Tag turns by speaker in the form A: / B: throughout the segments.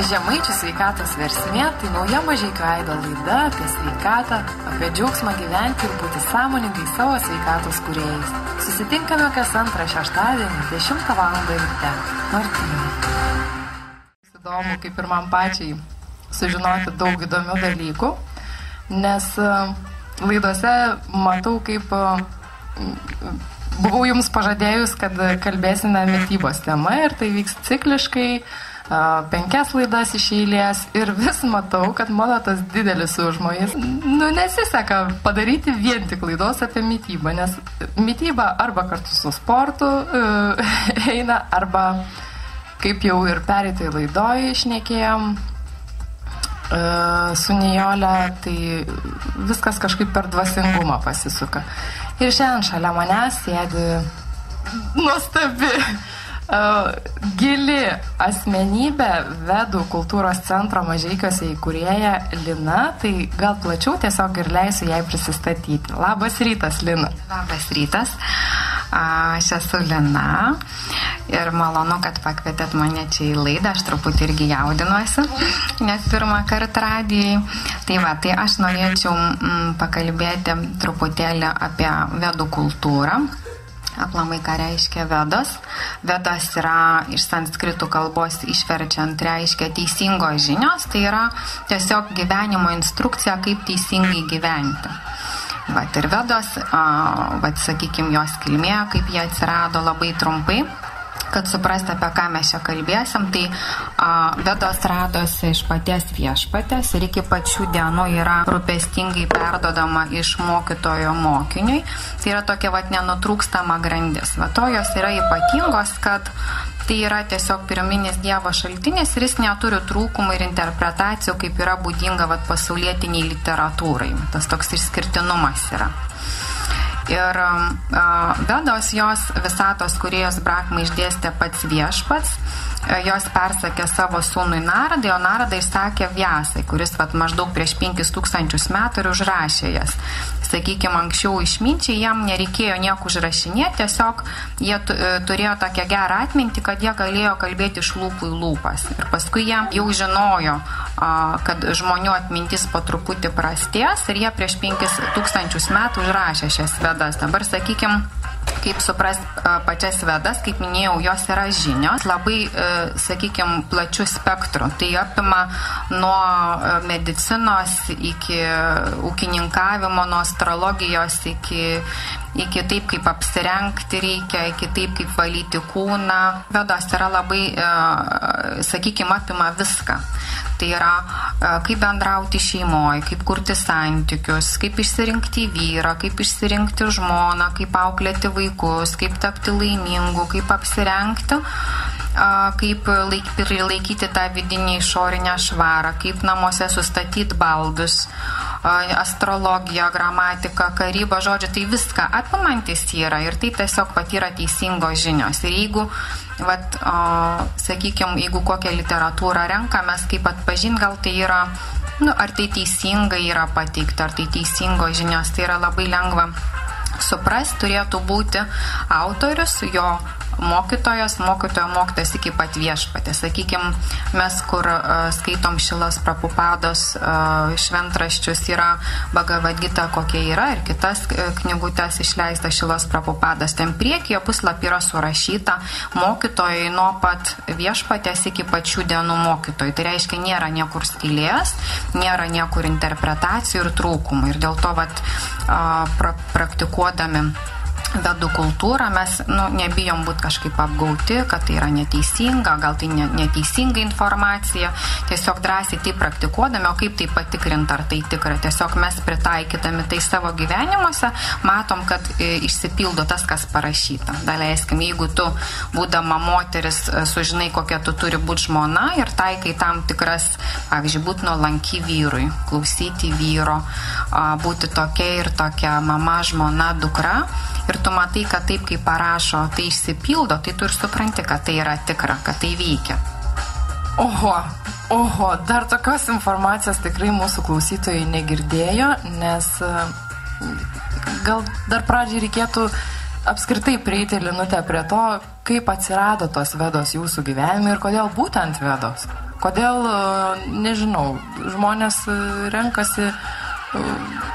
A: Žemaičių sveikatos versmė tai nauja Mažeikių aido laida apie sveikatą, apie džiaugsmą gyventi ir būti sąmoningai savo sveikatos kūrėjais. Susitinkame kas antrą šeštadienį 10 val. Ryte. Martynai. Įdomu, kaip ir man pačiai, sužinoti daug įdomių dalykų, nes laidose matau, kaip buvau jums pažadėjus, kad kalbėsime mitybos tema ir tai vyks cikliškai 5 laidas iš eilės ir vis matau, kad mano tas didelis užmojis nesiseka padaryti vien tik laidos apie mitybą, nes mityba arba kartu su sportu eina, arba kaip jau ir pereitai laidoj šnekėjom su Nijole, tai viskas kažkaip per dvasingumą pasisuka. Ir šiandien šalia manęs sėdi nuostabi gili asmenybė, Vedų kultūros centro Mažeikiuose įkūrėja Lina, tai gal plačiau tiesiog ir leisiu jai prisistatyti. Labas rytas, Lina.
B: Labas rytas. Aš esu Lina ir malonu, kad pakvietėt mane čia į laidą. Aš truputį irgi jaudinuosi, nes pirmą kartą radijai. Tai aš norėčiau pakalbėti truputėlį apie Vedų kultūrą. Aplamai, ką reiškia Vedos. Vedas yra iš sanskritų kalbos išverčiant reiškia teisingos žinios, tai yra tiesiog gyvenimo instrukcija, kaip teisingai gyventi. Ir Vedos, sakykime, jos kilmė, kaip jie atsirado labai trumpai, kad suprasti, apie ką mes čia kalbėsim, tai Vedos radosi iš paties viešpatės ir iki pačių dienų yra rūpestingai perdodama iš mokytojo mokiniui. Tai yra tokia nenutrūkstama grandis. To jos yra ypatingos, kad tai yra tiesiog pirminis Dievo šaltinis ir jis neturi trūkumų ir interpretacijų, kaip yra būdinga pasaulietiniai literatūrai. Tas toks išskirtinumas yra. Ir Vedos jos visatos kūrėjos Brahma išdėstė pats viešpats, jos persakė savo sūnui Naradai, o Naradai išsakė Vyasai, kuris maždaug prieš 5000 metų ir užrašė jas. Sakykime, anksčiau išminčiai jam nereikėjo nieko užrašinėti, tiesiog jie turėjo tokią gerą atmintį, kad jie galėjo kalbėti iš lūpų į lūpas. Ir paskui jie jau žinojo, kad žmonių atmintis po truputį prastės ir jie prieš 5000 metų užrašė šias Vedas. Dabar, sakykime, kaip suprasti pačias Vedas, kaip minėjau, jos yra žinios, labai, sakykime, plačių spektrų. Tai apima nuo medicinos iki ūkininkavimo, nuo astrologijos iki taip, kaip apsirengti reikia, iki taip, kaip valyti kūną. Vedos yra labai, sakykime, apima viską. Tai yra, kaip bendrauti šeimoje, kaip kurti santykius, kaip išsirinkti vyrą, kaip išsirinkti žmoną, kaip auklėti vaikus, kaip tapti laimingu, kaip apsirengti, kaip laikyti tą vidinį išorinę švarą, kaip namuose sustatyti baldus, astrologija, gramatika, karyba, žodžiu, tai viską apimantis yra ir tai tiesiog yra teisingos žinios. Ir jeigu sakykime, jeigu kokią literatūrą renkamės, kaip atpažinti, gal tai yra, ar tai teisingai yra pateikta, ar tai teisingos žinios, tai yra labai lengva suprasti, turėtų būti autorius, jo mokytojo mokytas iki pat viešpatės. Sakykime, mes, kur skaitom Šilos Prapupados šventraščius, yra Bhagavad Gita, kokia yra, ir kitas knygutės išleista Šilos Prapupados. Ten priekyje puslapį yra surašyta mokytojai nuo pat viešpatės iki pačių dienų mokytojai. Tai reiškia, nėra niekur skylės, nėra niekur interpretacijų ir trūkumų. Ir dėl to praktikuodami Vedų kultūrą mes nebijom būti kažkaip apgauti, kad tai yra neteisinga, gal tai neteisinga informacija. Tiesiog drąsiai tai praktikuodami, o kaip tai patikrinti, ar tai tikra. Tiesiog mes pritaikydami tai savo gyvenimuose, matom, kad išsipildo tas, kas parašyta. Daleiskim, jeigu tu, būdama moteris, sužinai, kokia tu turi būti žmona ir taikai tam tikras, pavyzdžiui, būti nuolanki vyrui, klausyti vyro, būti tokia ir tokia mama, žmona, dukra. Ir tu matai, kad taip, kaip parašo, tai išsipildo, tai tu ir supranti, kad tai yra tikra, kad tai veikia.
A: Oho, dar tokios informacijos tikrai mūsų klausytojai negirdėjo, nes gal dar pradžiai reikėtų apskritai prieiti, Linutė, prie to, kaip atsirado tos Vedos jūsų gyvenime ir kodėl būtent Vedos? Kodėl, nežinau, žmonės renkasi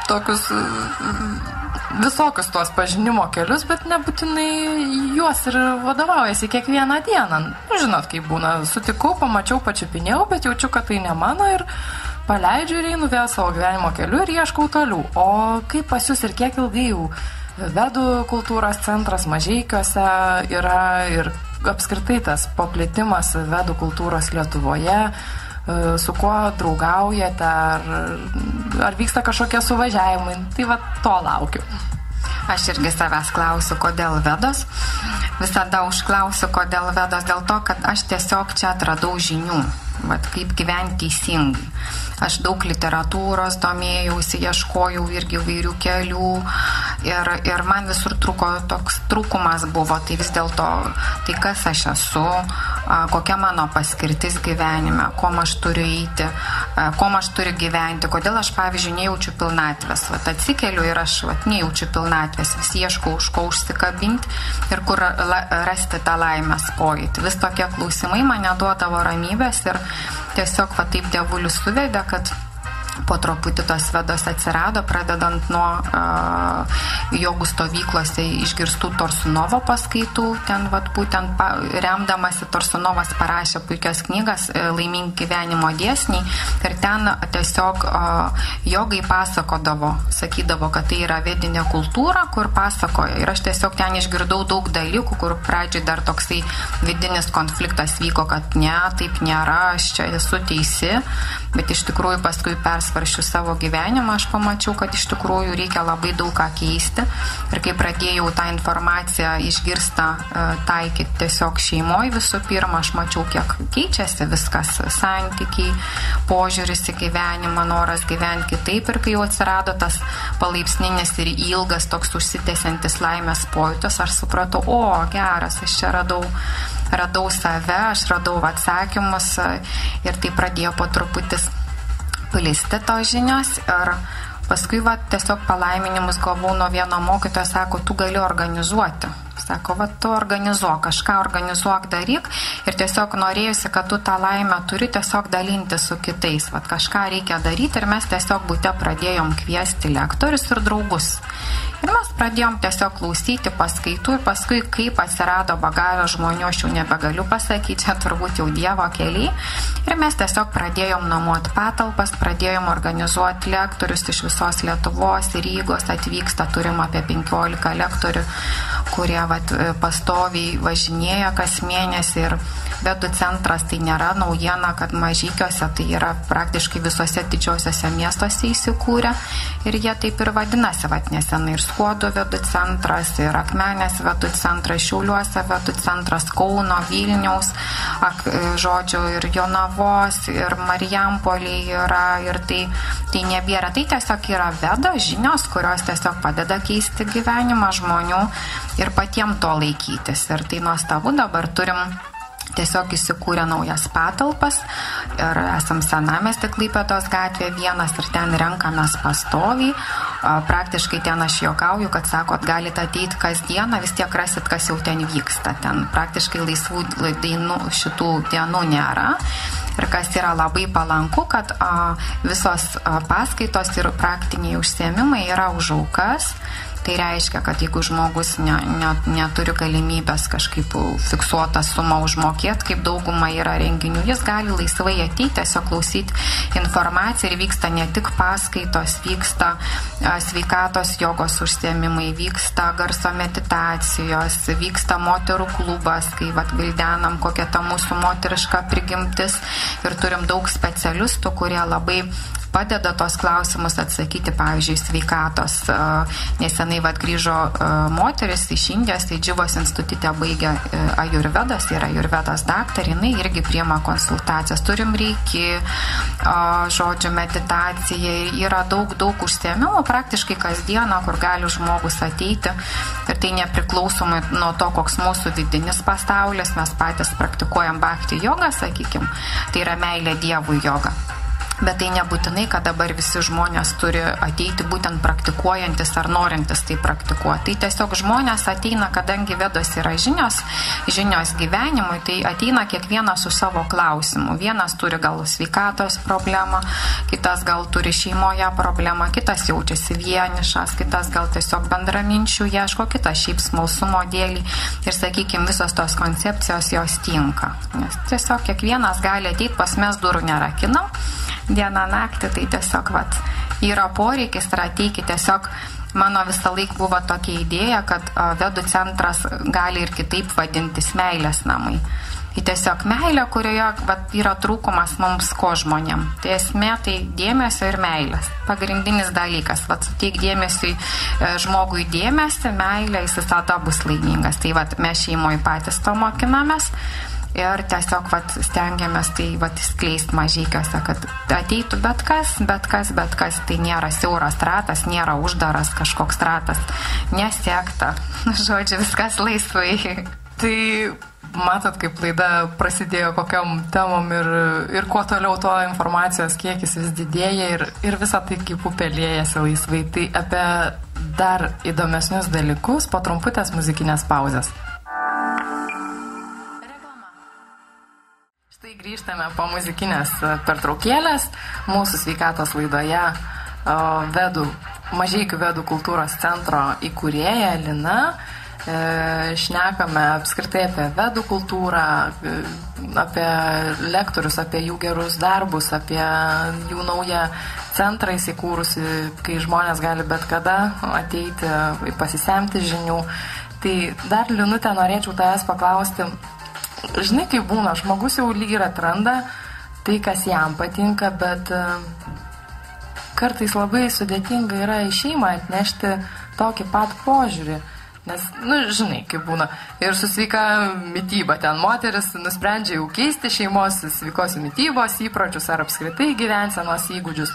A: tokius visokius tuos pažinimo kelius, bet nebūtinai juos ir vadovaujasi kiekvieną dieną. Žinot, kaip būna, sutikau, pamačiau, pačiupinėjau, bet jaučiu, kad tai ne mano ir paleidžiu ir einu vėl savo gyvenimo keliu ir ieškau toliau. O kaip pas jūs ir kiek ilgai jau Vedų kultūros centras Mažeikiuose yra ir apskritai tas paplitimas Vedų kultūros Lietuvoje, su kuo draugaujate, ar vyksta kažkokie suvažiavimai, tai va to laukiu.
B: Aš irgi savęs klausiu, kodėl Vedos. Visada užklausiu, kodėl Vedos, dėl to, kad aš tiesiog čia atradau žinių, kaip gyventi teisingai. Aš daug literatūros domėjausi, ieškojau irgi vairių kelių ir man visur toks trūkumas buvo, tai vis dėlto, tai kas aš esu, kokia mano paskirtis gyvenime, ko aš turiu eiti, ko aš turiu gyventi, kodėl aš, pavyzdžiui, nejaučiu pilnatvės. Atsikeliu ir aš nejaučiu pilnatvės, vis ieškau už ko užsikabinti ir kur rasti tą laimės pojūtį. Vis tokie klausimai mane duodavo ramybės ir tiesiog taip dievulis suvedė, kad po truputį tos Vedos atsirado, pradedant nuo jogų stovyklose išgirstų Torsunovo paskaitų. Ten būtent remdamasi Torsunovas parašė puikias knygas Laimingi gyvenimo dėsniai ir ten tiesiog jogai pasakodavo, sakydavo, kad tai yra vedinė kultūra, kur pasakoja. Ir aš tiesiog ten išgirdau daug dalykų, kur pradžiai dar toksai vidinis konfliktas vyko, kad ne, taip nėra, aš čia esu teisi, bet iš tikrųjų paskui persvaršiu savo gyvenimą, aš pamačiau, kad iš tikrųjų reikia labai daug ką keisti. Ir kai pradėjau tą informaciją išgirstą taikyti tiesiog šeimoje visų pirma, aš mačiau, kiek keičiasi viskas, santykiai, požiūris į gyvenimą, noras gyventi kitaip. Ir kai jau atsirado tas palaipsninis ir ilgas toks užsitęsiantis laimės pojūtis, aš supratau, geras, aš čia radau save, aš radau atsakymus ir tai pradėjo po truputis plisti tos žinios ir paskui tiesiog palaiminimus gavau nuo vieno mokytojo, sako, tu gali organizuoti. Sako, tu organizuok, kažką organizuok, daryk ir tiesiog norėjusi, kad tu tą laimę turi tiesiog dalinti su kitais. Kažką reikia daryti ir mes tiesiog bute pradėjom kviesti lektorius ir draugus. Ir mes pradėjom tiesiog klausyti paskaitų ir paskui, kaip atsirado bagavę žmonių, aš jau nebegaliu pasakyti, čia turbūt jau Dievo keliai. Ir mes tiesiog pradėjom nuomoti patalpas, pradėjom organizuoti lektorius iš visos Lietuvos ir Rygos atvyksta, turim apie 15 lektorių, kurie pastoviai važinėja kas mėnesį ir Vedų centras tai nėra naujiena, kad Mažeikiuose tai yra praktiškai visose didžiausiose miestuose įsikūrę ir jie taip ir vadinasi, nesenai ir Skuodo Vedų centras, ir Akmenės Vedų centras, Šiauliuose Vedų centras, Kauno, Vilniaus, ir Jonavos, ir Marijampolėj yra, ir tai nebėra. Tai tiesiog yra Vedos žinios, kurios tiesiog padeda keisti gyvenimą žmonių ir patiems to laikytis. Ir tai nuostabu, dabar turim tiesiog įsikūrė naujas patalpas ir esam Senamiesty Klaipėdos gatvė 1 ir ten renkamės pastoviai. Praktiškai ten aš juokauju, kad sakot, galite ateiti kasdieną, vis tiek rasit, kas jau ten vyksta. Ten praktiškai laisvų šitų dienų nėra. Ir kas yra labai palanku, kad visos paskaitos ir praktiniai užsiėmimai yra už aukas. Tai reiškia, kad jeigu žmogus neturi galimybės kažkaip fiksuotą sumą užmokėti, kaip dauguma yra renginių, jis gali laisvai ateiti, tiesiog klausyti informaciją ir vyksta ne tik paskaitos, vyksta sveikatos jogos užsiėmimai, vyksta garso meditacijos, vyksta moterų klubas, kai gvildenam kokia ta mūsų moteriška prigimtis ir turim daug specialistų, kurie labai padeda tos klausimus atsakyti, pavyzdžiui, sveikatos. Nesenai grįžo moteris iš Indijos, tai Dživos institutė baigė ajurvedas, yra ajurvedos daktarė, jinai irgi priima konsultacijas. Turim reiki, meditacija, yra daug užsiėmimų, praktiškai kasdieną, kur gali žmogus ateiti. Ir tai nepriklausomai nuo to, koks mūsų vidinis pasaulis, mes patys praktikuojam bhakti jogą, sakykim, tai yra meilė Dievui joga. Bet tai nebūtinai, kad dabar visi žmonės turi ateiti būtent praktikuojantis ar norintis tai praktikuoti. Tai tiesiog žmonės ateina, kadangi vedos yra žinios gyvenimui, tai ateina kiekvienas su savo klausimu. Vienas turi gal sveikatos problemą, kitas gal turi šeimoje problemą, kitas jaučiasi vienišas, kitas gal tiesiog bendraminčių ieško, kitas šiaip smalsumo dėlį. Ir, sakykime, visos tos koncepcijos jos tinka. Nes tiesiog kiekvienas gali ateiti, pas mes durų nerakinam. Dieną naktį, tai tiesiog yra poreikis ir ateikit. Tiesiog mano visą laiką buvo tokia idėja, kad vedų centras gali ir kitaip vadintis meilės namai. Tai tiesiog meilė, kurioje yra trūkumas mums ko žmonėm. Tai esmė tai dėmesio ir meilės. Pagrindinis dalykas, suteik dėmesiui žmogui dėmesį, meilė, jis visada bus laimingas. Tai mes šeimoje patys to mokinamės. Ir tiesiog stengiamės tai skleisti mažykiuose, kad ateitų bet kas. Tai nėra siauras ratas, nėra uždaras kažkoks ratas, nesekta. Žodžiu, viskas laisvai.
A: Tai matot, kaip laida prasidėjo kokiam temom ir kuo toliau, tuo informacijos kiekis vis didėja ir visa tai kaip upelėjasi laisvai. Tai apie dar įdomesnius dalykus po trumputės muzikinės pauzės. Štai grįžtame po muzikinės pertraukėlės. Mūsų sveikatos laidoje Mažeikių vedų kultūros centro įkūrėja Lina. Šnekame apskritai apie vedų kultūrą, apie lektorius, apie jų gerus darbus, apie jų naują centrą įsikūrusi, kai žmonės gali bet kada ateiti, pasisemti žinių. Tai dar, Linutė, norėčiau tavęs paklausti. Žinai, kaip būna, žmogus jau lyg ir atranda tai, kas jam patinka, bet kartais labai sudėtinga yra į šeimą atnešti tokį pat požiūrį. Nes, žinai, kaip būna. Ir su sveika mityba ten moteris nusprendžia jau keisti šeimos sveikos mitybos įpročius ar apskritai gyvensenos įgūdžius.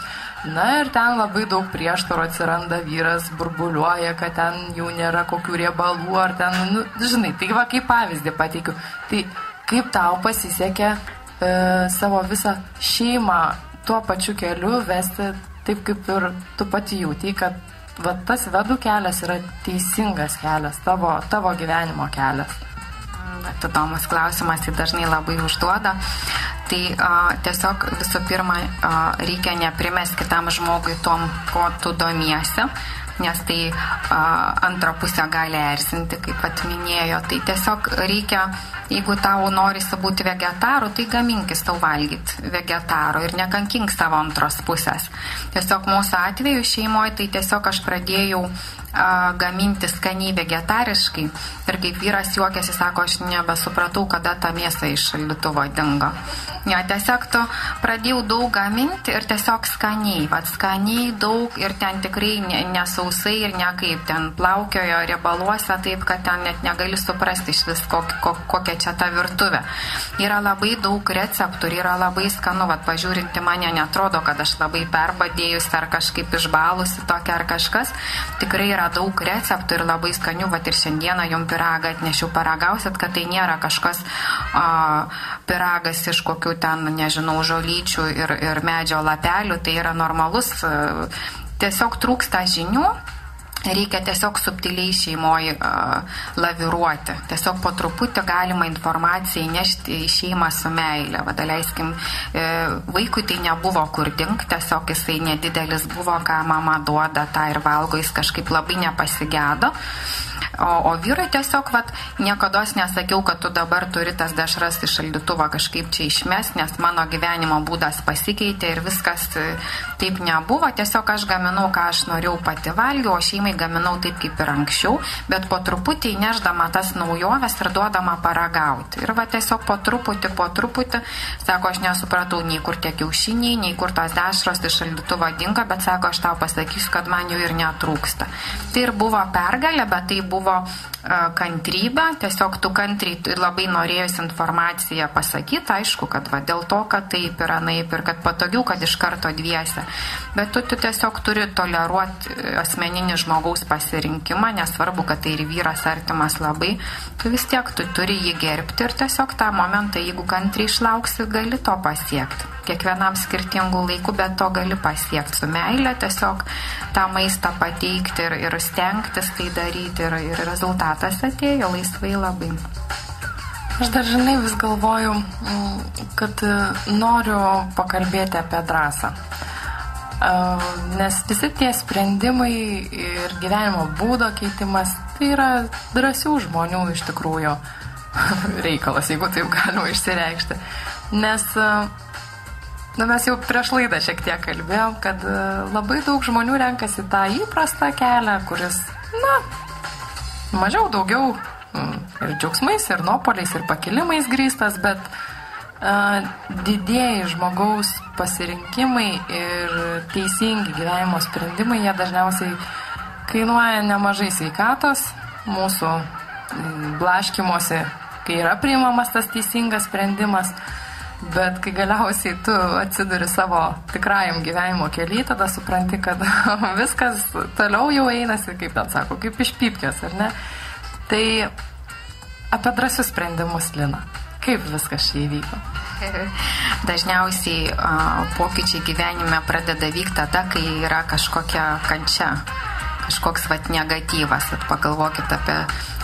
A: Na ir ten labai daug prieštarų atsiranda, vyras burbuliuoja, kad ten jau nėra kokių riebalų ar ten, žinai, tai kaip pavyzdį pateikiu. Tai kaip tau pasisekė savo visą šeimą tuo pačiu keliu vesti taip, kaip ir tu pati jauti, kad tas vedų kelias yra teisingas kelias, tavo gyvenimo kelias.
B: Bet įdomus klausimas, tai dažnai labai užduoda. Tai tiesiog visų pirma reikia neprimesti kitam žmogui tom, ko tu domiesi, nes tai antrą pusę gali erzinti, kaip minėjo. Tai tiesiog reikia, jeigu tau norisi būti vegetaru, tai gaminkis tau valgyti vegetaro ir nekankink savo antros pusės. Tiesiog mūsų atveju šeimoje, tai tiesiog aš pradėjau gaminti skaniai vegetariškai ir kaip vyras juokėsi, sako, aš nebesupratau, kada ta mėsa iš šaldytuvo dingo. Ja, tiesiog tu pradėjau daug gaminti ir tiesiog skaniai, skaniai daug ir ten tikrai nesausai ir nekaip ten plaukiojo riebaluose, taip kad ten net negali suprasti iš vis kokia čia ta virtuvė. Yra labai daug receptų ir yra labai skanu, pažiūrinti mane netrodo, kad aš labai perbadėjusi ar kažkaip išbalusi tokia ar kažkas. Tikrai yra daug receptų ir labai skanių, ir šiandieną jums pyragą atnešiau, paragausit, kad tai nėra kažkas pyragas iš kokių ten, nežinau, žolyčių ir medžio lapelių, tai yra normalus, tiesiog trūksta žinių. Reikia tiesiog subtiliai šeimoje laviruoti. Tiesiog po truputį galima informaciją įnešti į šeimą su meilė. Daleiskim, vaikui tai nebuvo kur dingti, tiesiog jisai nedidelis buvo, ką mama duoda, tą ir valgo, jis kažkaip labai nepasigedo. O vyrai tiesiog, niekados nesakiau, kad tu dabar turi tas dešras iš šaldytuvo kažkaip čia išmes, nes mano gyvenimo būdas pasikeitė ir viskas taip nebuvo. Tiesiog aš gaminau, ką aš norėjau pati valgiau, o šeimai gaminau taip kaip ir anksčiau, bet po truputį įneždama tas naujoves ir duodama paragauti. Ir tiesiog po truputį, sako, aš nesupratau nei kur tie kiaušiniai, nei kur tos dešros iš šaldytuvo dinga, bet sako, aš tau pasakysiu, kad man jų ir netrūksta. Tai ir buvo pergalė, bet tai buvo kantrybė, tiesiog tu kantriai labai norėjus informaciją pasakyti, aišku, kad dėl to, kad taip yra naip ir kad patogiau, kad iš karto dviese. Bet tu tiesiog turi toleruoti asmeninį žmogaus pasirinkimą, nesvarbu, kad tai ir vyras artimas labai, tu vis tiek tu turi jį gerbti ir tiesiog tą momentą, jeigu kantriai išlauksi, gali to pasiekti. kiekvienam skirtingų laikų, bet to gali pasiekti su meile, tiesiog tą maistą pateikti ir stengtis tai daryti ir rezultatas atėjo laisvai labai.
A: Aš dar žinai vis galvoju, kad noriu pakalbėti apie drąsą. Nes visi tie sprendimai ir gyvenimo būdo keitimas, tai yra drąsių žmonių iš tikrųjų reikalas, jeigu taip galima išsireikšti. Nes mes jau prieš laidą šiek tiek kalbėjom, kad labai daug žmonių renkasi tą įprastą kelią, kuris, mažiau daugiau ir džiaugsmais, ir nuopoliais, ir pakilimais grįstas, bet didieji žmogaus pasirinkimai ir teisingi gyvenimo sprendimai, jie dažniausiai kainuoja nemažai sveikatos, mūsų blaškymosi, kai yra priimamas tas teisingas sprendimas, bet kai galiausiai tu atsiduri savo tikrajam gyvenimo kely, tada supranti, kad viskas toliau jau einasi, kaip ten sako, kaip iš pypkės, ar ne? Tai apie drąsius sprendimus, Lina. Kaip viskas čia įvyko?
B: Dažniausiai pokyčiai gyvenime pradeda vykti tada, kai yra kažkokia kančia, kažkoks negatyvas. Pagalvokit apie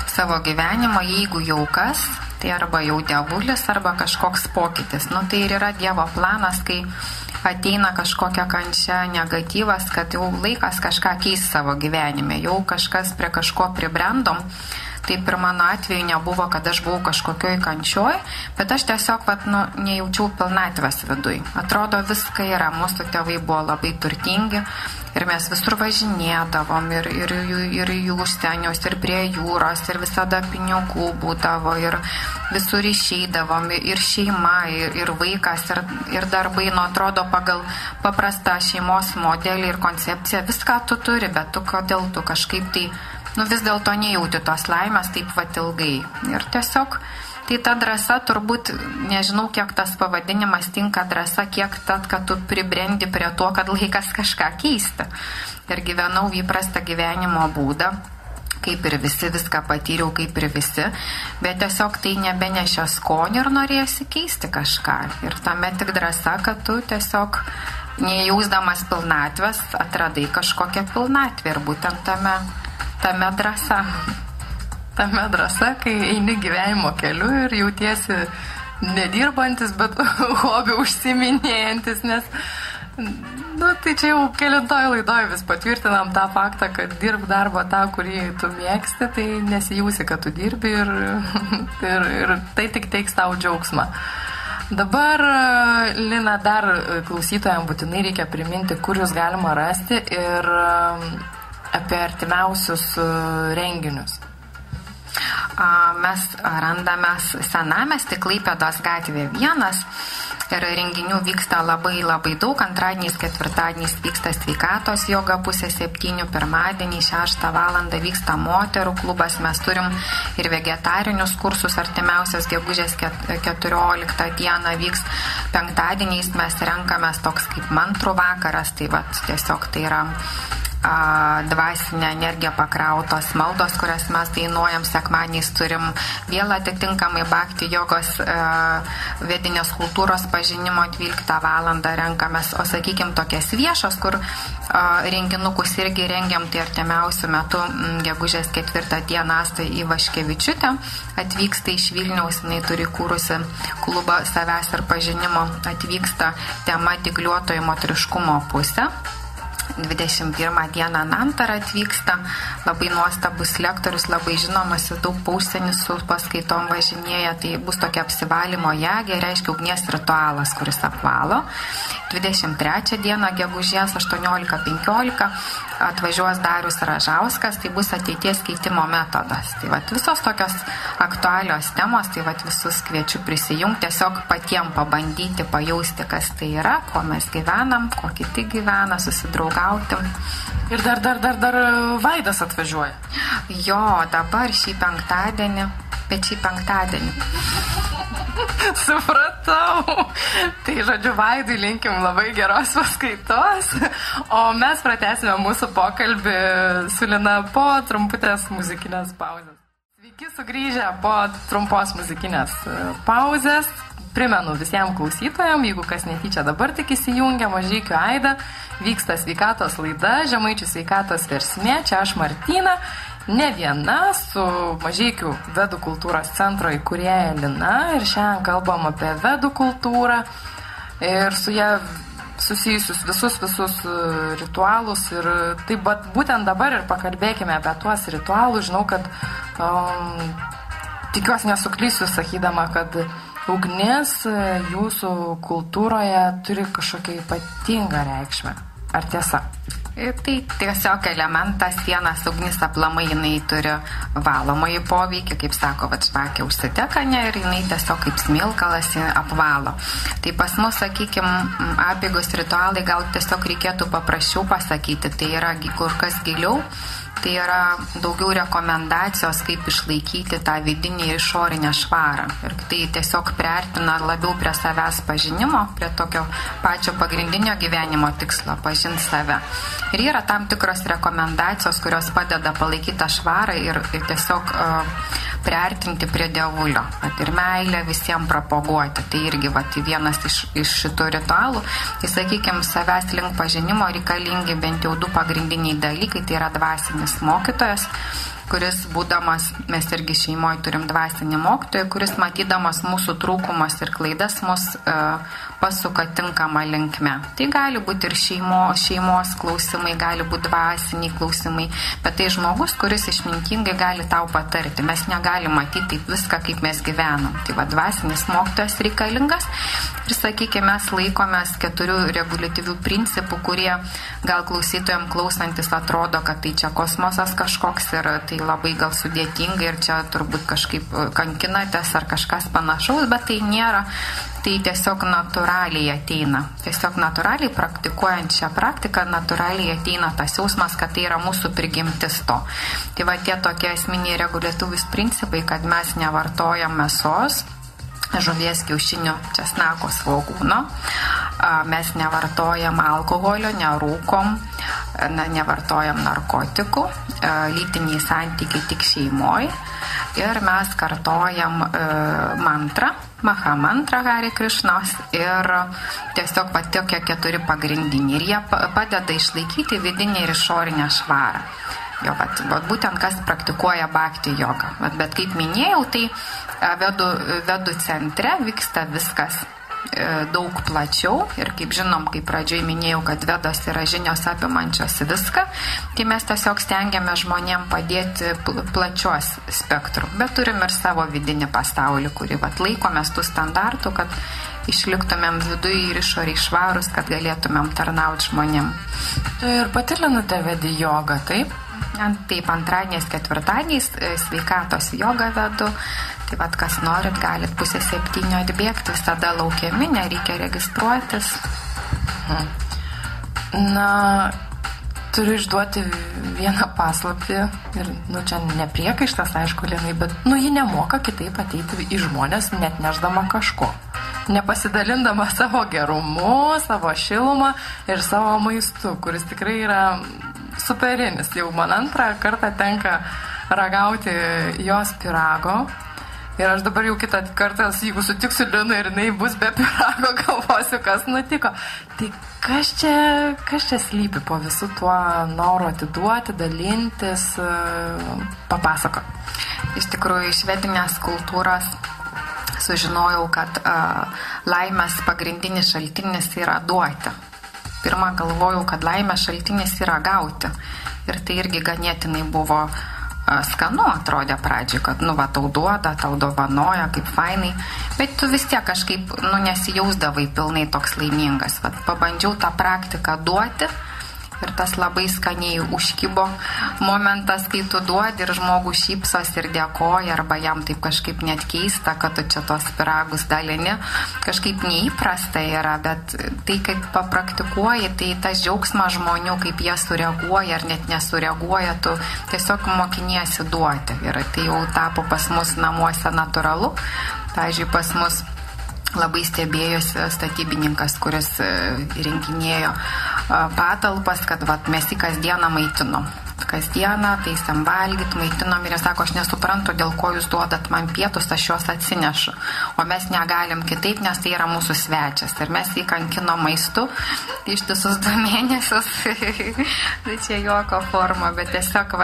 B: savo gyvenimą, jeigu jau kas, tai arba jau dievulis, arba kažkoks pokytis. Tai ir yra Dievo planas, kai ateina kažkokia kančia, negatyvas, kad jau laikas kažką keis savo gyvenime, jau kažkas prie kažko pribrendom. Taip ir mano atveju nebuvo, kad aš buvau kažkokioj kančioj, bet aš tiesiog nejaučiau pilnatvės viduj. Atrodo, viską yra. Mūsų tėvai buvo labai turtingi ir mes visur važinėdavom ir į užsienius, ir prie jūros, ir visada pinigų būdavo, ir visur išeidavom, ir šeima, ir vaikas, ir darbai. Atrodo, pagal paprastą šeimos modelį ir koncepciją viską tu turi, bet kodėl tu kažkaip tai vis dėlto nejauti tos laimės taip ilgai. Ir tiesiog, tai ta drąsa turbūt, nežinau, kiek tas pavadinimas tinka drąsa, kiek tad, kad tu pribrendi prie to, kad laikas kažką keisti. Ir gyvenau įprastą gyvenimo būdą, kaip ir visi, viską patyriau kaip ir visi, bet tiesiog tai nebenešė skonį ir norėjosi keisti kažką. Ir tame tik drąsa, kad tu tiesiog nejausdamas pilnatvės atradai kažkokią pilnatvę ir būtent tame drąsa.
A: Tame drąsa, kai eini gyvenimo keliu ir jautiesi nedirbantis, bet hobį užsiminėjantis, nes tai čia jau kelintoj laidoj vis patvirtinam tą faktą, kad dirb darbą tą, kurį tu mėgsti, tai nesijausi, kad tu dirbi ir tai tik teiks tau džiaugsmą. Dabar, Lina, dar klausytojams būtinai reikia priminti, kur jūs galima rasti ir apie artimiausius renginius.
B: Mes randamės Senamiesty, Klaipėdos gatvė 1 ir renginių vyksta labai daug. Antradieniais, ketvirtadieniais vyksta sveikatos joga 6:30, pirmadienį 6 valandą vyksta moterų klubas. Mes turim ir vegetarinius kursus, artimiausias gegužės 14 dieną vyks. Penktadieniais mes renkamės toks kaip mantrų vakaras, tai tiesiog tai yra dvasinę energiją pakrautos maldos, kurias mes dainuojam. Sekmadieniais turim vėl atitinkamai bhakti jogos vedinės kultūros pažinimo 12 valandą renkamės, o sakykim tokias viešas, kur renginukus irgi rengiam, tai artimiausių metų gegužės 4 dieną Asta Ivaškevičiūtė atvyksta iš Vilniaus, jinai turi kūrusi klubą savęs ir pažinimo, atvyksta tema dygliuotojo moteriškumo pusė. 21 dieną Nantara atvyksta, labai nuostabus lektorius, labai žinomas, daug pausienį su paskaitom važinėja, tai bus tokia apsivalymo jagė, reiškia ugnies ritualas, kuris apvalo. 23 dieną gegužės 18:15 atvažiuos Darius Ražauskas, tai bus ateities keitimo metodas. Tai visos tokios aktualios temos, tai visus kviečiu prisijungti, tiesiog patiem pabandyti, pajausti, kas tai yra, kuo mes gyvenam, kuo kiti gyvena, susidraugauti.
A: Ir dar Vaidas atvažiuoja.
B: Jo, dabar šį penktadienį.
A: Supratau. Tai žodžiu, Vaidui linkim labai geros paskaitos, o mes pratęsime mūsų pokalbį su Lina po trumputės muzikinės pauzės. Sveiki sugrįžę po trumpos muzikinės pauzės. primenu visiems klausytojams, jeigu kas netyčia dabar tik įsijungia, Mažeikių aidą, vyksta sveikatos laida, Žemaičių sveikatos versmė, čia aš Martina, ne viena, su Mažeikių vedų kultūros centro įkūrėja Lina, ir šiandien kalbam apie vedų kultūrą ir su ją susijusius visus ritualus, ir taip būtent dabar ir pakalbėkime apie tuos ritualus. Žinau, kad tikiuosi nesuklysiu sakydama, kad ugnis jūsų kultūroje turi kažkokią ypatingą reikšmę. Ar tiesa?
B: Tai tiesiog elementas, vienas ugnis aplamai, jinai turi valomąjį poveikį, kaip sako, žvakė užsiteka, ir jinai tiesiog kaip smilkalas apvalo. Tai pas mus, sakykime, apeigos ritualai gal tiesiog reikėtų paprasčiau pasakyti, tai yra kur kas giliau. Tai yra daugiau rekomendacijos, kaip išlaikyti tą vidinį ir išorinę švarą. Ir tai tiesiog priartina labiau prie savęs pažinimo, prie tokio pačio pagrindinio gyvenimo tikslo, pažinti save. Ir yra tam tikros rekomendacijos, kurios padeda palaikyti tą švarą ir tiesiog priartinti prie dievulio. Ir meilę visiems propaguoti. Tai irgi vienas iš šitų ritualų. Tai, sakykime, savęs link pažinimo reikalingi bent jau 2 pagrindiniai dalykai. Tai yra dvasinis mokytojas, kuris būdamas, mes irgi šeimoje turim dvasinį mokytoją, kuris matydamas mūsų trūkumas ir klaidas mus pasuka tinkamą linkme. Tai gali būti ir šeimos klausimai, gali būti dvasiniai klausimai, bet tai žmogus, kuris išmintingai gali tau patarti. Mes negalim matyti taip viską, kaip mes gyvenam. Tai dvasinis mokytojas reikalingas. Ir, sakykime, mes laikomės 4 reguliatyvių principų, kurie gal klausytojams klausantis atrodo, kad tai čia kosmosas kažkoks ir tai labai gal sudėtinga ir čia turbūt kažkaip kankinatės ar kažkas panašaus, bet tai nėra. Tai tiesiog natūraliai ateina. Tiesiog natūraliai praktikuojant šią praktiką, natūraliai ateina tas jausmas, kad tai yra mūsų prigimtis to. Tai tie tokie esminiai reguliatyvūs principai, kad mes nevartojam mėsos, žuvies, kiaušinių, česnako, svogūno, mes nevartojam alkoholio, nerūkom, nevartojam narkotikų, lytiniai santykiai tik šeimoje ir mes kartojam mantrą, Maha mantra Hari Krišnos ir tiesiog tokie 4 pagrindiniai ir jie padeda išlaikyti vidinę ir išorinę švarą. Jo, būtent kas praktikuoja bhakti jogą. Bet kaip minėjau, tai vedų centre vyksta viskas daug plačiau ir kaip žinom, kaip pradžioj minėjau, kad vedos yra žinios apimančios viską, tai mes tiesiog stengiame žmonėm padėti plačios spektrų, bet turim ir savo vidinį pasaulį, kurį laikomės tų standartų, kad išliktumėm viduje ir išoriai švarus, kad galėtumėm tarnauti žmonėm.
A: Tu ir pati Linute vedi jogą, taip?
B: Taip, antradieniais, ketvirtadieniais sveikatos jogą vedu. Tai kas norit, galit 6:30 atbėgti, visada laukiami, nereikia registruotis.
A: Na, turiu išduoti vieną paslaptį ir, čia nepriekaištas, aišku, Linai, bet, ji nemoka kitaip ateiti į žmonės, net neždama kažko. Nepasidalindama savo gerumu, savo šilumą ir savo maistu, kuris tikrai yra superinis. Jau man 2 kartą tenka ragauti jos pyrago. Ir aš dabar jau kitą kartą, jeigu sutiksiu Liną ir jinai bus be pyrago, galvosiu, kas nutiko. Tai kas čia slypi po visų tuo noru atiduoti, dalintis, papasako.
B: Iš tikrųjų, iš vedinės kultūros sužinojau, kad laimės pagrindinis šaltinis yra duoti. Pirmą galvojau, kad laimės šaltinis yra gauti. Ir tai irgi ganėtinai buvo skanu, atrodė pradžiai, kad, tau duoda, tau dovanoja, kaip fainai, bet tu vis tiek kažkaip, nesijausdavai pilnai toks laimingas. Pabandžiau tą praktiką duoti ir tas labai skaniai užkibo momentas, kai tu duodi ir žmogus šypsos ir dėkoja, arba jam taip kažkaip net keista, kad tu čia tos pyragus dalini. Kažkaip neįprasta yra, bet tai, kaip papraktikuoji, tai tas džiaugsmas žmonių, kaip jie sureaguoja ar net nesureaguoja, tu tiesiog mokiniesi duoti. Ir tai jau tapo pas mus namuose natūralu. Pavyzdžiui, pas mus labai stebėjosi statybininkas, kuris rinkinėjo patalpas, kad mes jį kasdieną maitinom. kasdieną, taisėm valgyt, maitinom ir jie sako, aš nesuprantu, dėl ko jūs duodat man pietus, aš juos atsinešu. O mes negalim kitaip, nes tai yra mūsų svečias. Ir mes jį kankinom maistu ištisus 2 mėnesius. Tai čia juoko forma, bet tiesiog,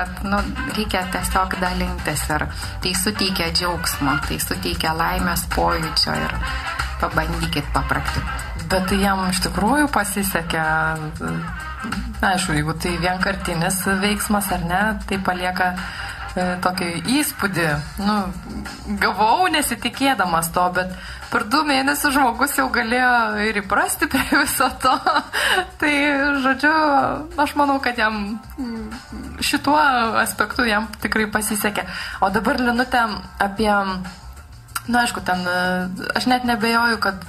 B: reikia tiesiog dalintis ir tai suteikia džiaugsmo, tai suteikia laimės pojūčio ir pabandykit papraktikuoti.
A: Bet tai jam iš tikrųjų pasisekė, aišku, jeigu tai vienkartinis veiksmas ar ne, tai palieka tokį įspūdį. Gavau nesitikėdamas to, bet per 2 mėnesius žmogus jau galėjo ir įprasti prie viso to. Tai, žodžiu, aš manau, kad jam šituo aspektu jam tikrai pasisekė. O dabar, Linute, apie, aišku, ten, aš net nebejoju, kad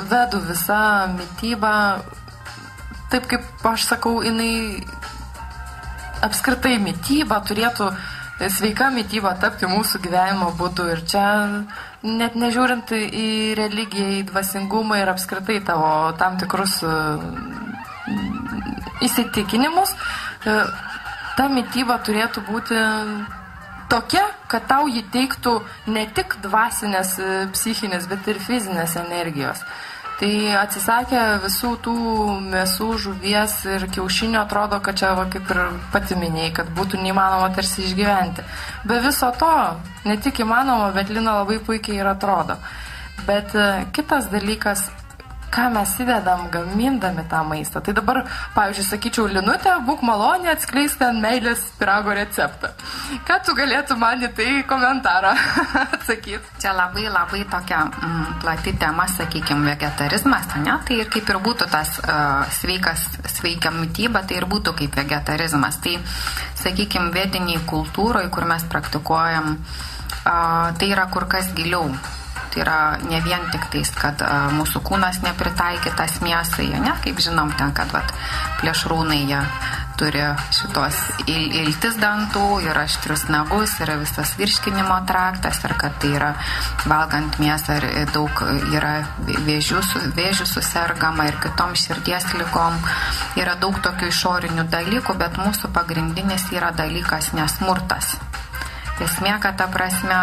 A: vedu visą mitybą, taip kaip aš sakau, jinai apskritai mityba turėtų, sveika mityba tapti mūsų gyvenimo būdu. Ir čia net nežiūrint į religiją, į dvasingumą ir apskritai tavo tam tikrus įsitikinimus, ta mityba turėtų būti tokia, kad tau jį teiktų ne tik dvasinės, psichinės, bet ir fizinės energijos. Tai atsisakę visų tų mėsų, žuvies ir kiaušinio, atrodo, kad čia kaip ir pati minėjai, kad būtų neįmanoma tarsi išgyventi. Be viso to, ne tik įmanoma, bet Lina labai puikiai ir atrodo. Bet kitas dalykas, ką mes įdedam gamindami tą maistą. Tai dabar, pavyzdžiui, sakyčiau, Linute, būk malonė, atskleisk ten meilės pyrago receptą. Ką tu galėtum man į tai komentarą atsakyti?
B: Čia labai tokia plati tema, sakykime, vegetarizmas, ne? Tai ir kaip ir būtų tas sveika mityba, tai ir būtų kaip vegetarizmas. Tai, sakykime, vediniai kultūroje, kur mes praktikuojam, tai yra kur kas giliau. Tai yra ne vien tik tais, kad mūsų kūnas nepritaikytas mėsai, ne? Kaip žinom ten, kad plėšrūnai jie turi šitos iltis dantų ir aštrius nagus ir visas virškinimo traktas ir kad tai yra valgant mėsą ir daug yra vėžių susergama ir kitom širdies ligom. Yra daug tokių išorinių dalykų, bet mūsų pagrindinis yra dalykas nesmurtas. Esmė, kad ta prasme,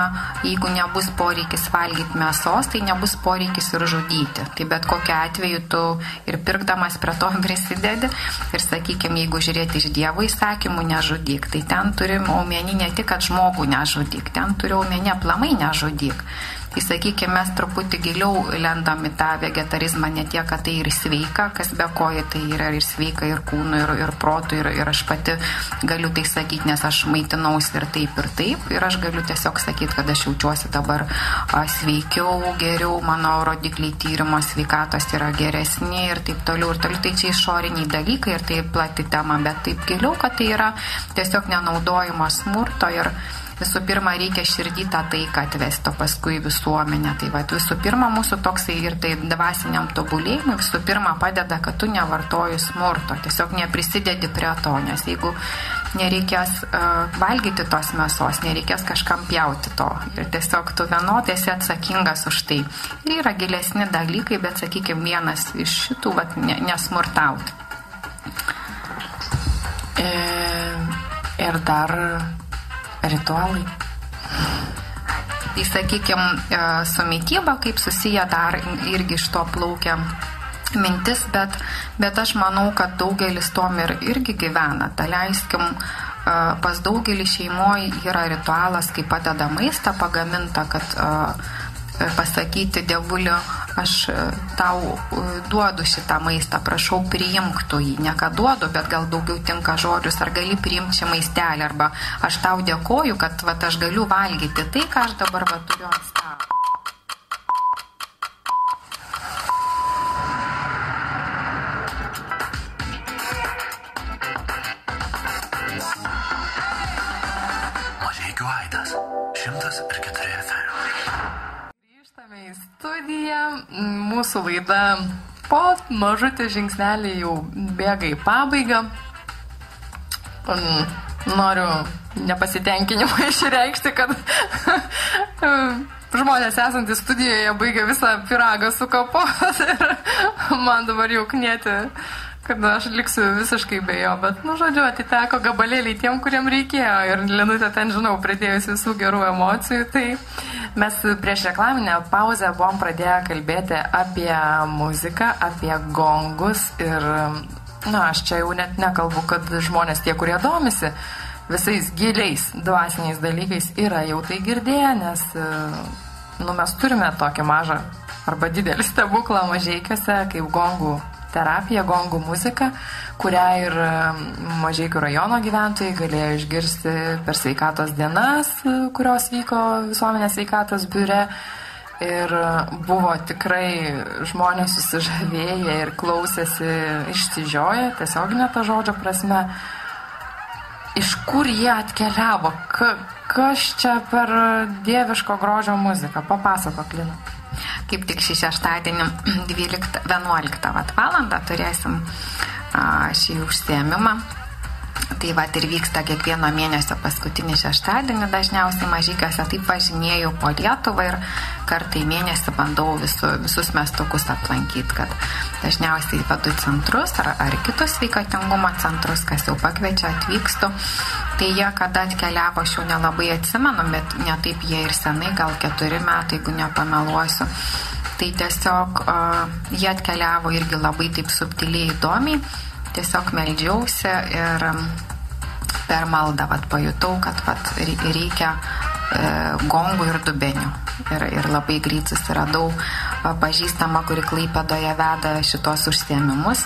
B: jeigu nebus poreikis valgyti mėsos, tai nebus poreikis ir žudyti. Tai bet kokiu atveju tu ir pirkdamas prie to prisidedi. Ir sakykime, jeigu žiūrėti iš Dievo įsakymų, nežudyk. Tai ten turim omeny ne tik, kad žmogų nežudyk, ten turi omeny aplamai nežudyk. Tai sakykime, mes truputį giliau lendam į tą vegetarizmą, ne tiek, kad tai ir sveika, kas be koja, tai yra ir sveika ir kūnui, ir protui, ir aš pati galiu tai sakyti, nes aš maitinausi ir taip, ir aš galiu tiesiog sakyti, kad aš jaučiuosi dabar sveikiau, geriau, mano rodikliai tyrimo sveikatos yra geresni ir taip toliau. Tai čia išoriniai dalykai ir tai plati tema, bet taip giliau, kad tai yra tiesiog nenaudojimo smurto ir visų pirma, reikia širdį tą taiką atvesti, o paskui visuomenę. Tai visų pirma, mūsų toksai ir tai dvasiniam tobulėjimui visų pirma padeda, kad tu nevartoji smurto, tiesiog neprisidedi prie to, nes jeigu nereikės valgyti tos mėsos, nereikės kažkam pjauti to. Ir tiesiog tu vienodai esi atsakingas už tai. Ir yra gilesni dalykai, bet, sakykime, vienas iš šitų nesmurtauti.
A: Ir dar ritualai.
B: Tai, sakykime, su mityba, kaip susiję dar irgi iš to plaukia mintis, bet aš manau, kad daugelis tom irgi gyvena. Tai leiskim, pas daugelį šeimoje yra ritualas, kai padeda maistą pagamintą, kad pasakyti Dievuliu, aš tau duodu šitą maistą, prašau priimk tu jį, ne ką duodu, bet gal daugiau tinka žodžius, ar gali priimti šį maistelį, arba aš tau dėkoju, kad aš galiu valgyti tai, ką aš dabar turiu ant stalo.
C: Mažeikių aidas 104 FM.
A: Grįžtame į studiją. Mūsų laida po mažutį žingsnelį jau bėga į pabaigą. Noriu nepasitenkinimą išreikšti, kad žmonės esantys studijoje baigia visą pyragą su kapos ir man dabar jau knieti kad aš liksiu visiškai be jo, bet, žodžiu, atiteko gabalėliai tiem, kuriem reikėjo ir Linutė ten, žinau, pridėjus visų gerų emocijų, tai mes prieš reklaminę pauzę buvom pradėję kalbėti apie muziką, apie gongus ir, aš čia jau net nekalbu, kad žmonės tie, kurie domisi visais giliais dvasiniais dalykais, yra jau tai girdėję, nes, mes turime tokį mažą arba didelį stebuklą Mažeikiuose, kaip gongų terapija, gongų muzika, kurią ir Mažeikių rajono gyventojai galėjo išgirsti per sveikatos dienas, kurios vyko visuomenės sveikatos biure. Ir buvo tikrai žmonės susižavėję ir klausėsi išsižioję, tiesioginė ta žodžio prasme. Iš kur jie atkeliavo? Kas čia per dieviško grožio muziką? Papasakok, Lina.
B: Kaip tik šį šeštadienį 11 valandą turėsim šį užsiėmimą. Tai ir vyksta kiekvieno mėnesio paskutinį šeštadienį, dažniausiai Mažeikiuose. Taip važinėjau po Lietuvą ir kartą į mėnesį bandau visus miestukus aplankyti, kad dažniausiai vedu centrus ar kitus sveikatingumo centrus, kas jau pakviečia, atvykstu. Tai jie kada atkeliavo, aš jau nelabai atsimenu, bet ne taip jie ir senai, gal 4 metai, jeigu nepameluosiu. Tai tiesiog jie atkeliavo irgi labai taip subtiliai įdomiai. Tiesiog meldžiausi ir per maldą pajutau, kad reikia gongų ir dubenių. Ir labai greit susiradau pažįstamą, kuri Klaipėdoje veda šitos užsiėmimus.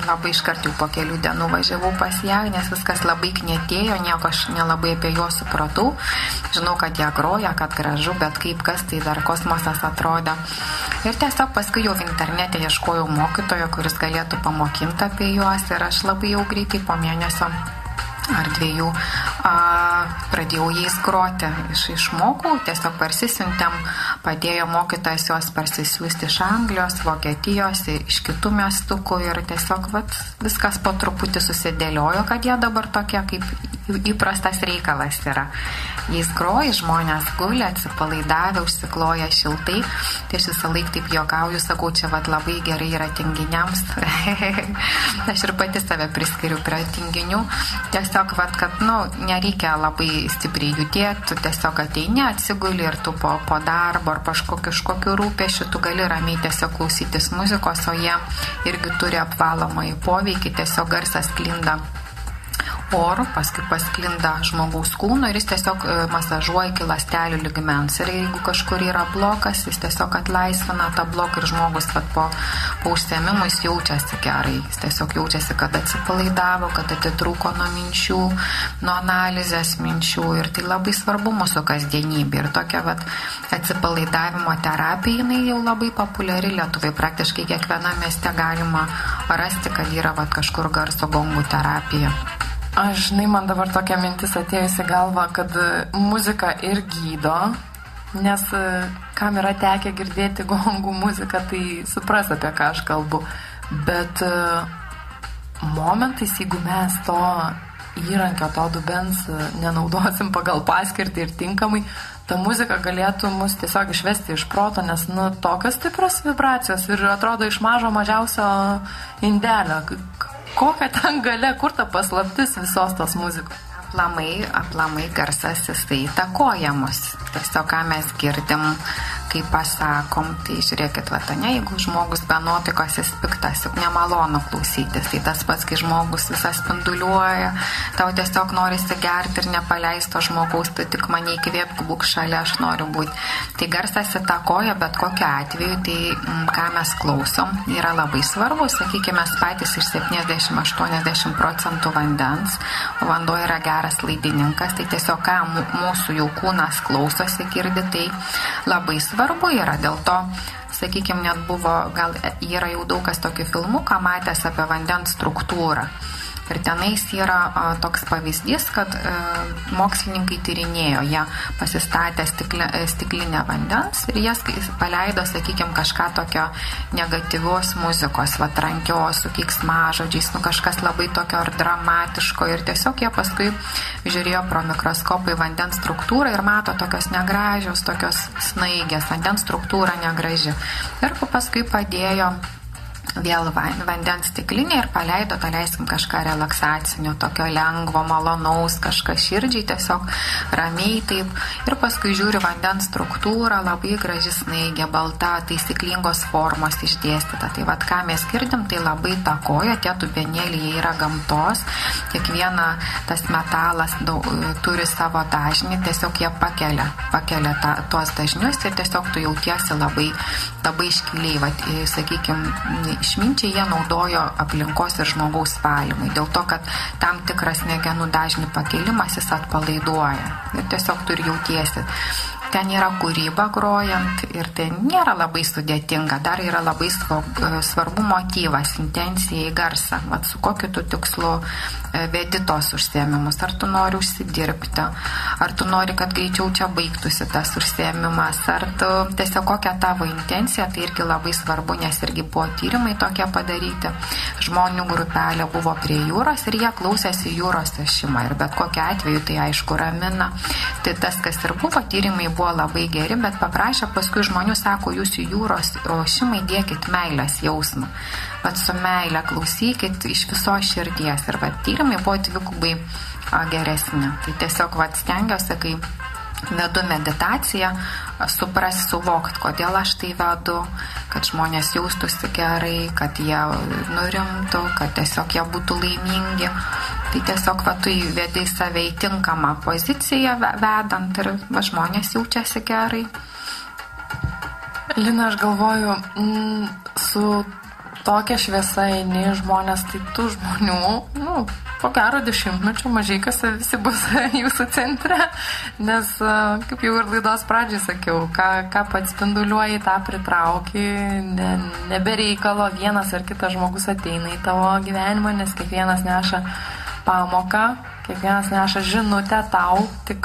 B: Labai iškart jau po kelių dienų važiavau pas ją, nes viskas labai knietėjo, nieko aš nelabai apie juos supratau. Žinau, kad jie groja, kad gražu, bet kas tai dar kosmosas atrodė. Ir tiesiog paskui jau internete ieškojau mokytojo, kuris galėtų pamokinti apie juos ir aš labai jau greitai po mėnesio ar 2 pradėjau jais groti. Išmokau, tiesiog parsisiuntėm, padėjo mokytojas juos parsisiųsti iš Anglijos, Vokietijos, iš kitų miestukų ir tiesiog viskas po truputį susidėliojo, kad jie dabar tokie kaip įprastas reikalas yra. Jais groja, žmonės guli, atsipalaidavę, užsikloja šiltai. Tai aš visą laiką taip juokauju, sakau, čia labai gerai yra tinginiams. Aš ir pati save priskiriu prie tinginių. Tiesiog, kad, nereikia labai stipriai judėti, tu tiesiog ateini, atsiguli ir tu po darbo ar kažkokių rūpesčių, tu gali ramiai tiesiog klausytis muzikos, o jie irgi turi apvalomąjį poveikį, tiesiog garsas sklinda oru, paskui pasklinda žmogaus kūno ir jis tiesiog masažuoja iki ląstelių ligmens. Ir jeigu kažkur yra blokas, jis tiesiog atlaisvina tą bloką ir žmogus po užsiėmimų jis jaučiasi gerai. Jis tiesiog jaučiasi, kad atsipalaidavo, kad atitrūko nuo minčių, nuo analizės minčių. Ir tai labai svarbu mūsų kasdienybė. Ir tokia atsipalaidavimo terapija, jinai jau labai populiari Lietuvai. Praktiškai kiekviename mieste galima rasti, kad yra kažkur garso gongų terapija.
A: Man dabar tokia mintis atėjusi galva, kad muzika ir gydo, nes kam yra tekę girdėti gongų muziką, tai supras, apie ką aš kalbu. Bet momentais, jeigu mes to įrankio, to dubens nenaudosim pagal paskirtį ir tinkamai, ta muzika galėtų mus tiesiog išvesti iš proto, nes tokios stiprios vibracijos ir atrodo iš mažiausio indelio. Kokia ten galia, kur ta paslaptis visos tos muzikos?
B: Aplamai garsas jisai įtakoja mus. Tiesiog ką mes girdim, kaip pasakom, tai žiūrėkit, jeigu žmogus be nuotaikos jis piktas, juk nemalonu klausytis, tai tas pats, kai žmogus visas spinduliuoja, tau tiesiog norisi gerti ir nepaleisto žmogaus, tai tik mane įkvėpk, būk šalia, aš noriu būti. Tai garsas įtakoja, bet kokiu atveju, tai ką mes klausom, yra labai svarbu, sakykime, mes patys iš 70-80% vandens, o vanduo yra geras laidininkas, tai tiesiog ką mūsų jau kūnas klausosi, girdi, tai labai svarbu yra. Dėl to, sakykime, net buvo, gal yra jau daug kas tokį filmuką matęs apie vandens struktūrą. Ir tenais yra toks pavyzdys, kad mokslininkai tyrinėjo, jie pasistatė stiklinę vandens ir jas paleido, sakykime, kažką tokio negatyvios muzikos, trankios, su keiksmažodžiais, kažkas labai tokio ar dramatiško. Ir tiesiog jie paskui žiūrėjo pro mikroskopą į vandens struktūrą ir mato tokios negražios, tokios snaigės, vandens struktūra negraži. Ir paskui padėjo vėl vandens stiklinę ir paleido, leiskim kažką relaksacinio, tokio lengvo, malonaus, kažką širdžiai, tiesiog ramiai taip. Ir paskui žiūri vandens struktūrą, labai graži snaigė, balta, taisyklingos formos išdėstyta. Tai vat, ką mes girdim, tai labai takoja, tie dubenėliai yra gamtos, kiekviena tas metalas turi savo dažnį, tiesiog jie pakelia tuos dažnius ir tiesiog tu jautiesi labai iškiliai, vat, sakykime, išminčiai jie naudojo aplinkos ir žmogaus valymui, dėl to, kad tam tikras smegenų dažnių pakelimas jis atpalaiduoja ir tiesiog tu ir jautiesi. Ten yra kūryba grojant ir tai nėra labai sudėtinga, dar yra labai svarbu motyvas, intencija į garsą, vat, su kokiu tu tikslu vedi tos užsiėmimus, ar tu nori užsidirbti, ar tu nori, kad greičiau čia baigtųsi tas užsiėmimas, ar tu tiesiog kokia tavo intencija, tai irgi labai svarbu, nes irgi buvo tyrimai tokie padaryti, žmonių grupelė buvo prie jūros ir jie klausėsi jūros ošimą ir bet kokiu atveju tai aišku ramina, tai tas, kas ir buvo, tyrimai buvo labai geri, bet paprašė paskui žmonių, sako, jūs į jūros ošimą įdėkit meilės jausmą, bet su meilė klausykit iš visos širdies ir vat, tyrimai buvo dvigubai geresni. Tai tiesiog vat, stengiuosi, kai vedu meditaciją, suvokt, kodėl aš tai vedu, kad žmonės jaustųsi gerai, kad jie nurimtų, kad tiesiog jie būtų laimingi. Tai tiesiog va, tu įvedi save į tinkamą poziciją vedant ir va, žmonės jaučiasi gerai.
A: Lina, aš galvoju, su tokia šviesa eini žmonės, tai tų žmonių, po gero 10 mečių Mažeikiuose visi bus jūsų centre, nes, kaip jau ir laidos pradžiai sakiau, ką pats spinduliuoji, tą pritrauki, nebereikalo vienas ar kitas žmogus ateina į tavo gyvenimą, nes kiekvienas neša pamoką, kiekvienas neša žinutę tau, tik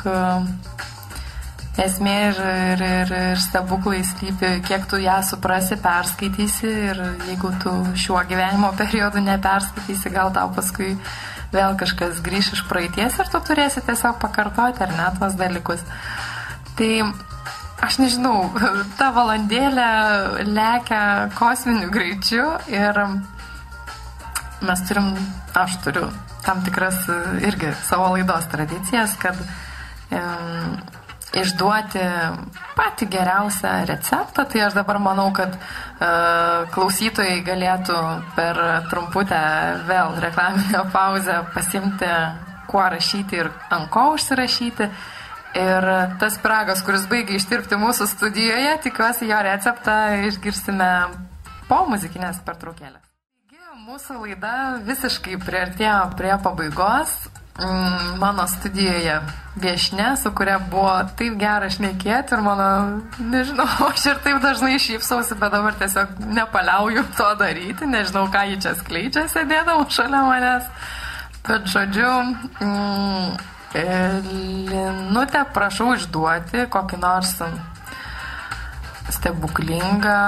A: esmė ir stebuklai slypi, kiek tu ją suprasi, perskaitysi ir jeigu tu šiuo gyvenimo periodu neperskaitysi, gal tau paskui vėl kažkas grįš iš praeities ir tu turėsi tiesiog pakartoti ar ne tuos dalykus. Tai aš nežinau, ta valandėlė lekia kosminiu greičiu ir aš turiu tam tikras irgi savo laidos tradicijas, kad išduoti patį geriausią receptą, tai aš dabar manau, kad klausytojai galėtų per trumputę vėl reklaminę pauzę pasimti, kuo rašyti ir ant ko užsirašyti. Ir tas pyragas, kuris baigia ištirpti mūsų studijoje, tikiuosi jo receptą išgirsime po muzikinės pertraukėlės. Taigi, mūsų laida visiškai priartėjo prie pabaigos. Mano studijoje viešnia, su kuria buvo taip gera šnekėti ir mano, nežinau, aš ir taip dažnai šypsausi, bet dabar tiesiog nepaliauju to daryti, nežinau, ką jį čia skleidžia sėdėdama šalia manęs, bet žodžiu, Linutė, prašau išduoti kokį nors stebuklingą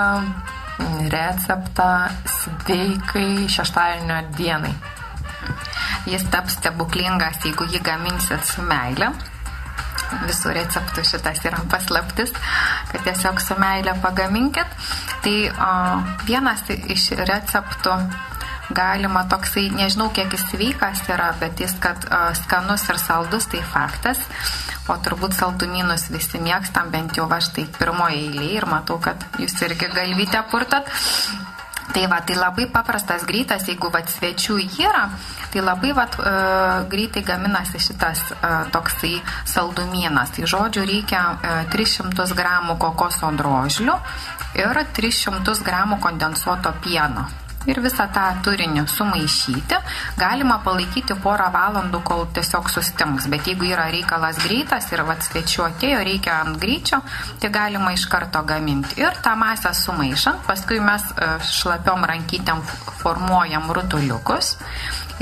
A: receptą sveikai šeštadienio dienai.
B: Jis taps stebuklingas, jeigu jį gaminsit su meile. Visų receptų šitas yra paslaptis, kad tiesiog su meile pagaminkit. Tai vienas iš receptų galima toksai, nežinau kiek jis sveikas yra, bet jis, kad skanus ir saldus, tai faktas. O turbūt saldumynus visi mėgstam, bent jau aš tai pirmoje eilėje ir matau, kad jūs irgi galvytę purtat. Tai va, tai labai paprastas, greitas, jeigu va, svečių yra, tai labai va, greitai gaminasi šitas toksai saldumynas. Tai žodžiu, reikia 300 gramų kokoso drožlių ir 300 gramų kondensuoto pieno. Ir visą tą turinį sumaišyti. Galima palaikyti porą valandų, kol tiesiog sustings. Bet jeigu yra reikalas greitas ir vat svečių atėjo, reikia ant greičio, tai galima iš karto gaminti. Ir tą masę sumaišant, paskui mes šlapiom rankytėm formuojam rutuliukus.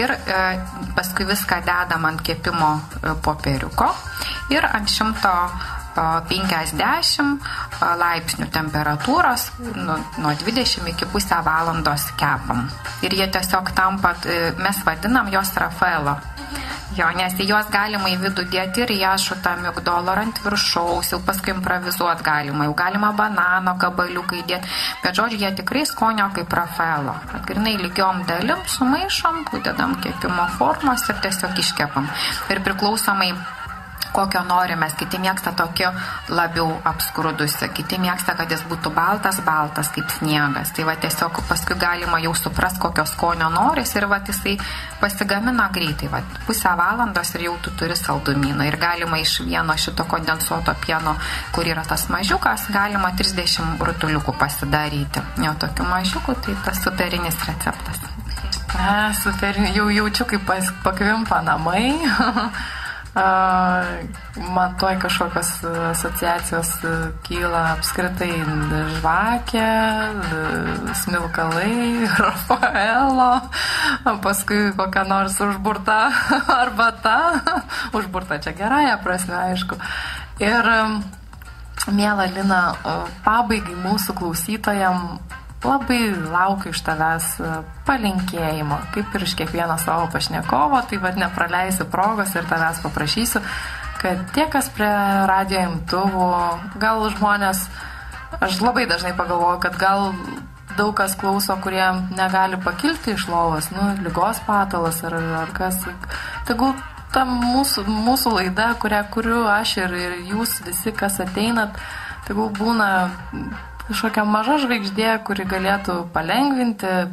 B: Ir paskui viską dedam ant kepimo popieriuko. Ir ant 150 laipsnių temperatūros nuo 20 iki pusę valandos kepam. Ir jie tiesiog tampa, mes vadinam jos Rafaelo. Jo, nes į juos galima į vidų dėti riešutą, migdolą ant viršaus, jau paskui improvizuot galima, jau galima banano gabaliukai dėti, bet žodžiu, jie tikrai skonio kaip Rafaelo. Atgrinai lygiom dalim sumaišom, įdedam kepimo formos ir tiesiog iškepam. Ir priklausomai kokio norimės, kiti mėgsta tokio labiau apskrudusi, kiti mėgsta, kad jis būtų baltas kaip sniegas. Tai va tiesiog paskui galima jau suprast, kokio skonio noris ir va jisai pasigamina greitai. Va, pusę valandos ir jau tu turi saldumyną. Ir galima iš vieno šito kondensuoto pieno, kur yra tas mažiukas, galima 30 rutuliukų pasidaryti. Jau tokių mažiukų, tai tas superinis receptas.
A: Super, jau jaučiu, kaip pakvimpa namai. Man toj kažkokios asociacijos kyla apskritai žvakė, smilkalai, Rafaelo, paskui kokia nors užburta arbata, užburta čia gerąja prasme, aišku. Ir, miela Lina, pabaigai mūsų klausytojam labai laukiu iš tavęs palinkėjimo, kaip ir iš kiekvieno savo pašnekovo, tai vad nepraleisiu progos ir tavęs paprašysiu, kad tie, kas prie radijo imtuvų, gal žmonės, aš labai dažnai pagalvoju, kad gal daug kas klauso, kurie negali pakilti iš lovos, ligos patalas ar kas, tegul ta mūsų laida, kurią kuriu aš ir jūs visi, kas ateinat, tegul būna kažkokia maža žvaigždė, kuri galėtų palengvinti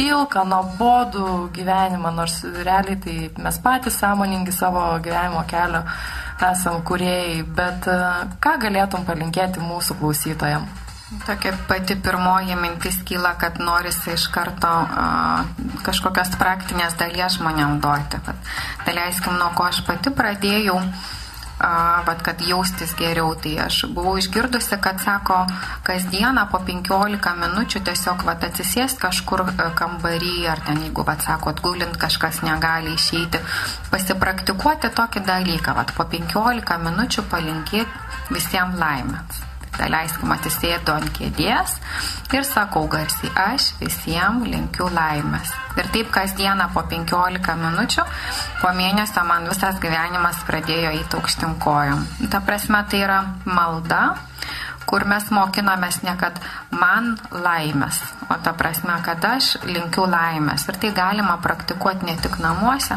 A: pilką, nuobodų gyvenimą, nors realiai tai mes patys sąmoningi savo gyvenimo kelio esam kūrėjai, bet ką galėtum palinkėti mūsų klausytojam?
B: Tokia pati pirmoji mintis kyla, kad norisi iš karto kažkokios praktinės dalies žmonėm duoti. Daleiskim, nuo ko aš pati pradėjau, kad jaustis geriau, tai aš buvau išgirdusi, kad sako, kasdieną po 15 minučių tiesiog atsisėst kažkur kambarį, ar ten, jeigu sako, atgulint kažkas negali išeiti, pasipraktikuoti tokį dalyką, po 15 minučių palinkėti visiems laimės. Tai leiskim, atsisėdu ant kėdės ir sakau garsiai, aš visiems linkiu laimės. Ir taip kasdieną po 15 minučių, po mėnesio man visas gyvenimas pradėjo eiti aukštyn kojom. Ta prasme, tai yra malda, kur mes mokinamės ne kad man laimės, o ta prasme, kad aš linkiu laimės. Ir tai galima praktikuoti ne tik namuose,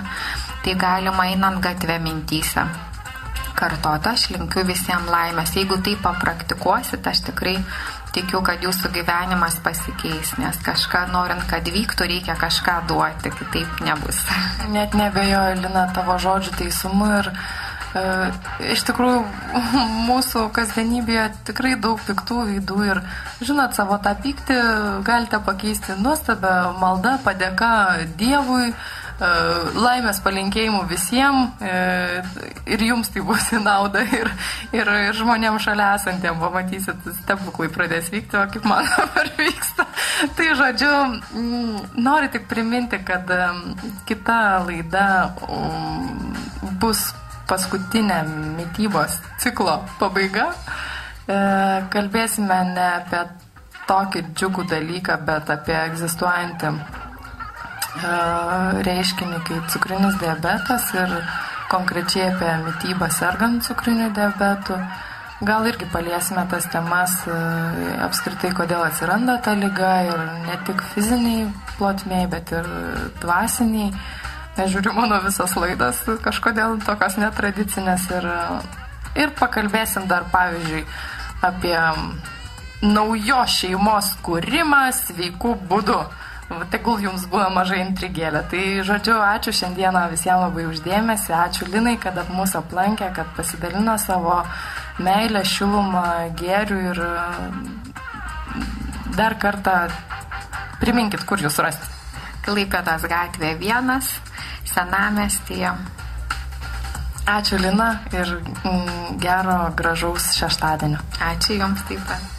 B: tai galima einant gatvę mintyse. Kartot, aš linkiu visiems laimės. Jeigu tai papraktikuosit, aš tikrai tikiu, kad jūsų gyvenimas pasikeis, nes kažką norint, kad vyktų, reikia kažką duoti, kitaip nebus.
A: Net nebejoju, Lina, tavo žodžių teisumu ir iš tikrųjų mūsų kasdienybėje tikrai daug piktų veidų ir žinot, savo tą pyktį galite pakeisti nuostabią maldą, padėka Dievui, laimės palinkėjimų visiems ir jums tai bus į naudą ir žmonėms šalia esantiem, pamatysit, stebuklai pradės vykti, o kaip man dabar vyksta. Tai žodžiu, noriu tik priminti, kad kita laida bus paskutinė mitybos ciklo pabaiga. Kalbėsime ne apie tokį džiugų dalyką, bet apie egzistuojantį reiškinį kaip cukrinis diabetas ir konkrečiai apie mitybą sergant cukriniu diabetu. Gal irgi paliesime tas temas apskritai, kodėl atsiranda ta liga ir ne tik fiziniai plotmėj, bet ir dvasiniai. Nežiūriu, mano visas laidas kažkodėl tokios netradicinės ir pakalbėsim dar pavyzdžiui apie naujos šeimos kūrimą sveikų būdų. Tegul jums būna mažai intrigėlė. Tai žodžiu, ačiū šiandieną visiems labai uždėmesį, ačiū Linai, kad mūsų aplankė, kad pasidalino savo meilę, šilumą, gėrių ir dar kartą priminkit, kur jūs rasite.
B: Klaipėdos gatvė 1, Senamiestyje.
A: Ačiū Lina ir gero, gražaus šeštadienio.
B: Ačiū jums taip pat.